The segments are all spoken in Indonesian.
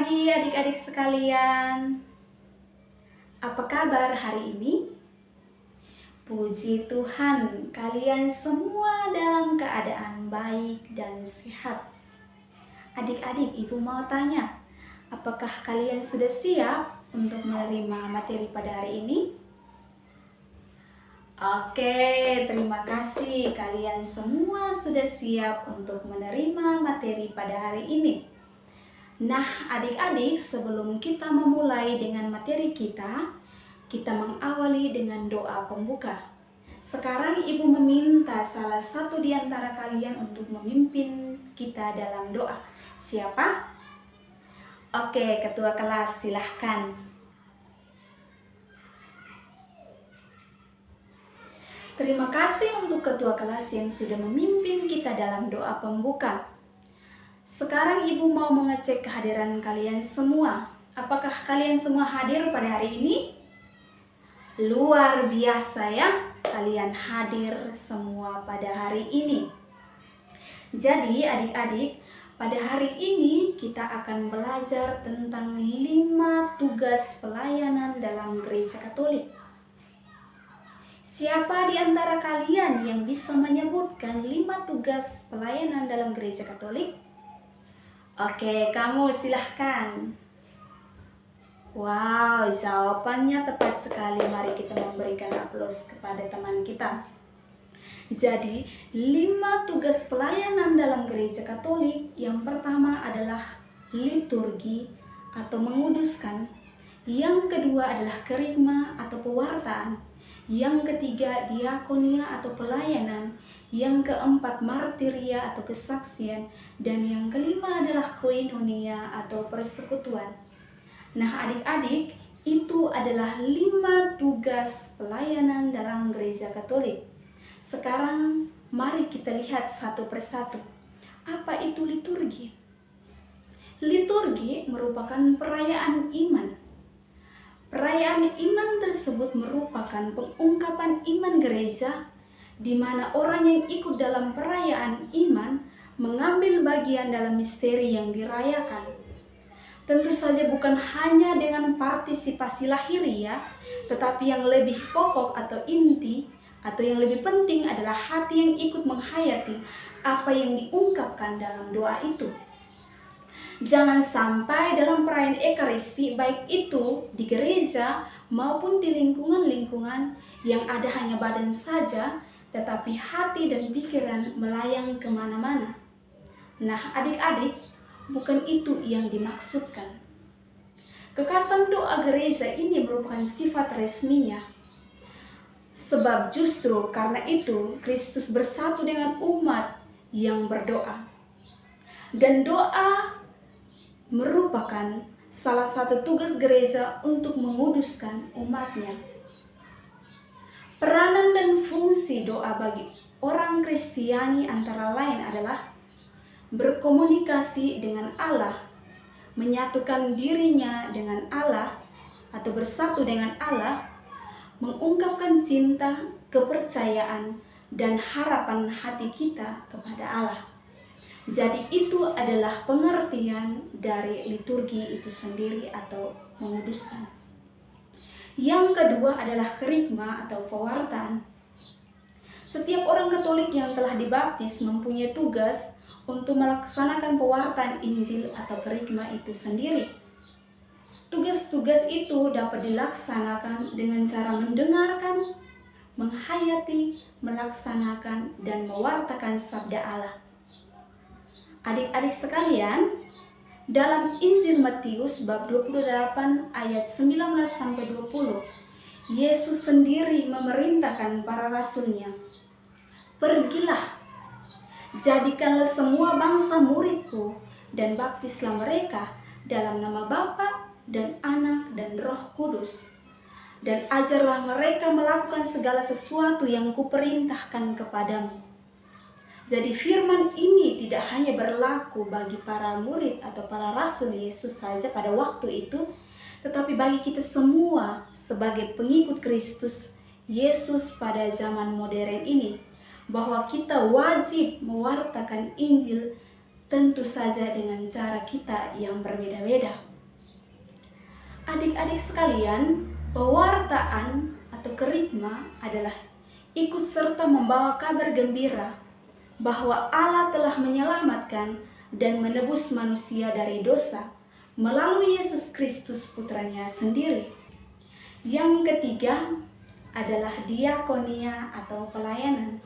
pagi adik-adik sekalian. Apa kabar hari ini? Puji Tuhan, kalian semua dalam keadaan baik dan sehat. Adik-adik, ibu mau tanya, apakah kalian sudah siap untuk menerima materi pada hari ini? Oke, terima kasih. Kalian semua sudah siap untuk menerima materi pada hari ini. Nah, adik-adik, sebelum kita memulai dengan materi kita mengawali dengan doa pembuka. Sekarang ibu meminta salah satu di antara kalian untuk memimpin kita dalam doa. Siapa? Oke, ketua kelas, silahkan. Terima kasih untuk ketua kelas yang sudah memimpin kita dalam doa pembuka. Sekarang ibu mau mengecek kehadiran kalian semua. Apakah kalian semua hadir pada hari ini? Luar biasa ya, kalian hadir semua pada hari ini. Jadi adik-adik, pada hari ini kita akan belajar tentang 5 tugas pelayanan dalam gereja Katolik. Siapa di antara kalian yang bisa menyebutkan 5 tugas pelayanan dalam gereja Katolik? Oke, kamu silahkan. Wow, jawabannya tepat sekali. Mari kita memberikan aplaus kepada teman kita. Jadi, 5 tugas pelayanan dalam gereja Katolik. Yang pertama adalah liturgi atau menguduskan. Yang kedua adalah kerigma atau pewartaan. Yang ketiga diakonia atau pelayanan. Yang keempat martiria atau kesaksian. Dan yang kelima adalah koinonia atau persekutuan. Nah adik-adik, itu adalah 5 tugas pelayanan dalam gereja Katolik. Sekarang mari kita lihat satu persatu. Apa itu liturgi? Liturgi merupakan perayaan iman. Perayaan iman tersebut merupakan pengungkapan iman gereja, di mana orang yang ikut dalam perayaan iman mengambil bagian dalam misteri yang dirayakan. Tentu saja bukan hanya dengan partisipasi lahiriah, tetapi yang lebih pokok atau inti atau yang lebih penting adalah hati yang ikut menghayati apa yang diungkapkan dalam doa itu. Jangan sampai dalam perayaan Ekaristi, baik itu di gereja maupun di lingkungan-lingkungan yang ada hanya badan saja, tetapi hati dan pikiran melayang kemana-mana. Nah adik-adik, bukan itu yang dimaksudkan. Kekasan doa gereja ini merupakan sifat resminya. Sebab justru karena itu Kristus bersatu dengan umat yang berdoa. Dan doa merupakan salah satu tugas gereja untuk menguduskan umatnya. Peranan dan fungsi doa bagi orang Kristiani antara lain adalah berkomunikasi dengan Allah, menyatukan dirinya dengan Allah atau bersatu dengan Allah, mengungkapkan cinta, kepercayaan, dan harapan hati kita kepada Allah. Jadi itu adalah pengertian dari liturgi itu sendiri atau menguduskan. Yang kedua adalah kerigma atau pewartaan. Setiap orang Katolik yang telah dibaptis mempunyai tugas untuk melaksanakan pewartaan Injil atau kerigma itu sendiri. Tugas-tugas itu dapat dilaksanakan dengan cara mendengarkan, menghayati, melaksanakan, dan mewartakan sabda Allah. Adik-adik sekalian, dalam Injil Matius bab 28 ayat 19-20, Yesus sendiri memerintahkan para rasulnya, "Pergilah, jadikanlah semua bangsa muridku, dan baptislah mereka dalam nama Bapa dan Anak dan Roh Kudus. Dan ajarlah mereka melakukan segala sesuatu yang kuperintahkan kepadamu." Jadi firman ini tidak hanya berlaku bagi para murid atau para rasul Yesus saja pada waktu itu, tetapi bagi kita semua sebagai pengikut Kristus Yesus pada zaman modern ini, bahwa kita wajib mewartakan Injil tentu saja dengan cara kita yang berbeda-beda. Adik-adik sekalian, pewartaan atau kerigma adalah ikut serta membawa kabar gembira bahwa Allah telah menyelamatkan dan menebus manusia dari dosa melalui Yesus Kristus putranya sendiri. Yang ketiga adalah diakonia atau pelayanan.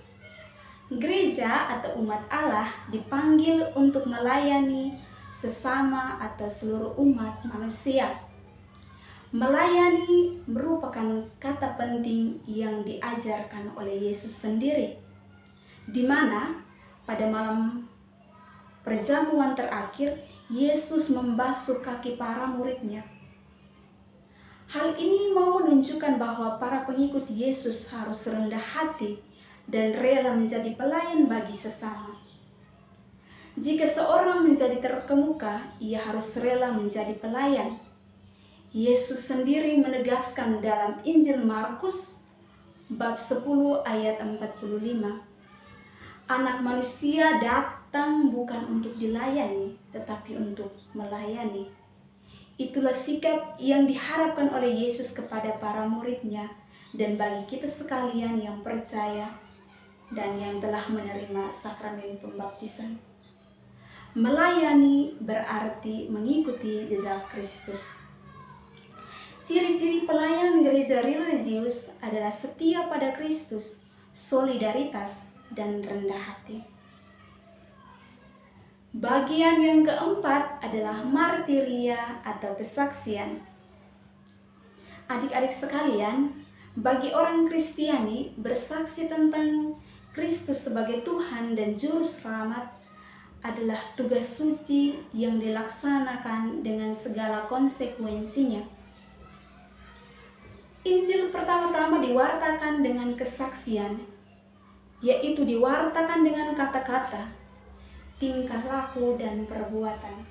Gereja atau umat Allah dipanggil untuk melayani sesama atau seluruh umat manusia. Melayani merupakan kata penting yang diajarkan oleh Yesus sendiri, di mana pada malam perjamuan terakhir Yesus membasuh kaki para muridnya. Hal ini mau menunjukkan bahwa para pengikut Yesus harus rendah hati dan rela menjadi pelayan bagi sesama. Jika seorang menjadi terkemuka, ia harus rela menjadi pelayan. Yesus sendiri menegaskan dalam Injil Markus bab 10 ayat 45. Anak manusia datang bukan untuk dilayani, tetapi untuk melayani. Itulah sikap yang diharapkan oleh Yesus kepada para muridnya dan bagi kita sekalian yang percaya dan yang telah menerima sakramen pembaptisan. Melayani berarti mengikuti jejak Kristus. Ciri-ciri pelayanan gereja religius adalah setia pada Kristus, solidaritas, dan rendah hati. Bagian yang keempat adalah martiria atau kesaksian. Adik-adik sekalian, bagi orang Kristiani, bersaksi tentang Kristus sebagai Tuhan dan Juru Selamat adalah tugas suci yang dilaksanakan dengan segala konsekuensinya. Injil pertama-tama diwartakan dengan kesaksian, yaitu diwartakan dengan kata-kata, tingkah laku, dan perbuatan.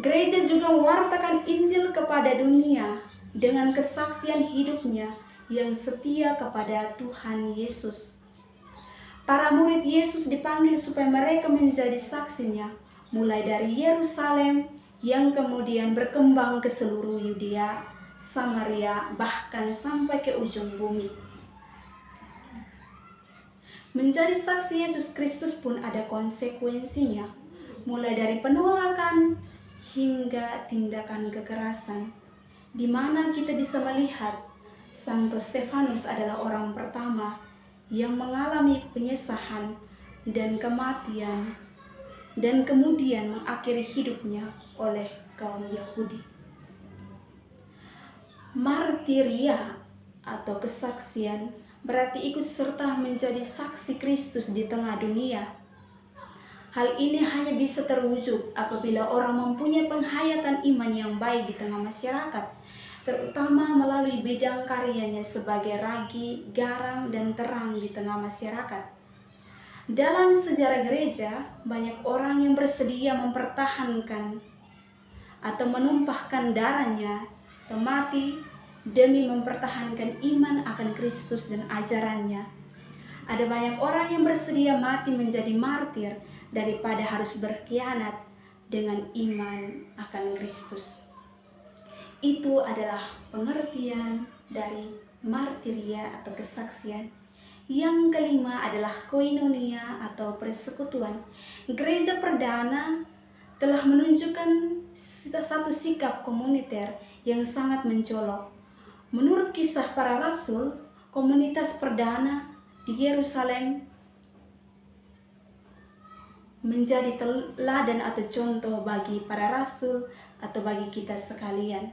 Gereja juga mewartakan Injil kepada dunia dengan kesaksian hidupnya yang setia kepada Tuhan Yesus. Para murid Yesus dipanggil supaya mereka menjadi saksinya, mulai dari Yerusalem yang kemudian berkembang ke seluruh Yudea, Samaria, bahkan sampai ke ujung bumi. Menjadi saksi Yesus Kristus pun ada konsekuensinya, mulai dari penolakan hingga tindakan kekerasan, di mana kita bisa melihat Santo Stefanus adalah orang pertama yang mengalami penyesahan dan kematian dan kemudian mengakhiri hidupnya oleh kaum Yahudi. Martiria atau kesaksian berarti ikut serta menjadi saksi Kristus di tengah dunia. Hal ini hanya bisa terwujud apabila orang mempunyai penghayatan iman yang baik di tengah masyarakat, terutama melalui bidang karyanya sebagai ragi, garam, dan terang di tengah masyarakat. Dalam sejarah gereja, banyak orang yang bersedia mempertahankan atau menumpahkan darahnya atau mati demi mempertahankan iman akan Kristus dan ajarannya. Ada banyak orang yang bersedia mati menjadi martir daripada harus berkhianat dengan iman akan Kristus. Itu adalah pengertian dari martiria atau kesaksian. Yang kelima adalah koinonia atau persekutuan. Gereja perdana telah menunjukkan satu sikap komuniter yang sangat mencolok. Menurut Kisah Para Rasul, komunitas perdana di Yerusalem menjadi teladan atau contoh bagi para rasul atau bagi kita sekalian.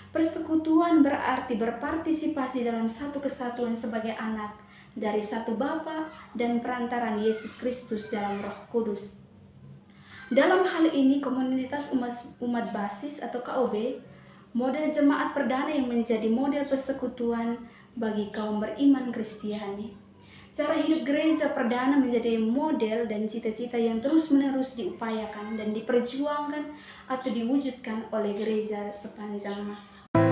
Persekutuan berarti berpartisipasi dalam satu kesatuan sebagai anak dari satu Bapa dan perantaran Yesus Kristus dalam Roh Kudus. Dalam hal ini, komunitas umat basis atau KOB, model jemaat perdana yang menjadi model persekutuan bagi kaum beriman Kristiani. Cara hidup gereja perdana menjadi model dan cita-cita yang terus-menerus diupayakan dan diperjuangkan atau diwujudkan oleh gereja sepanjang masa.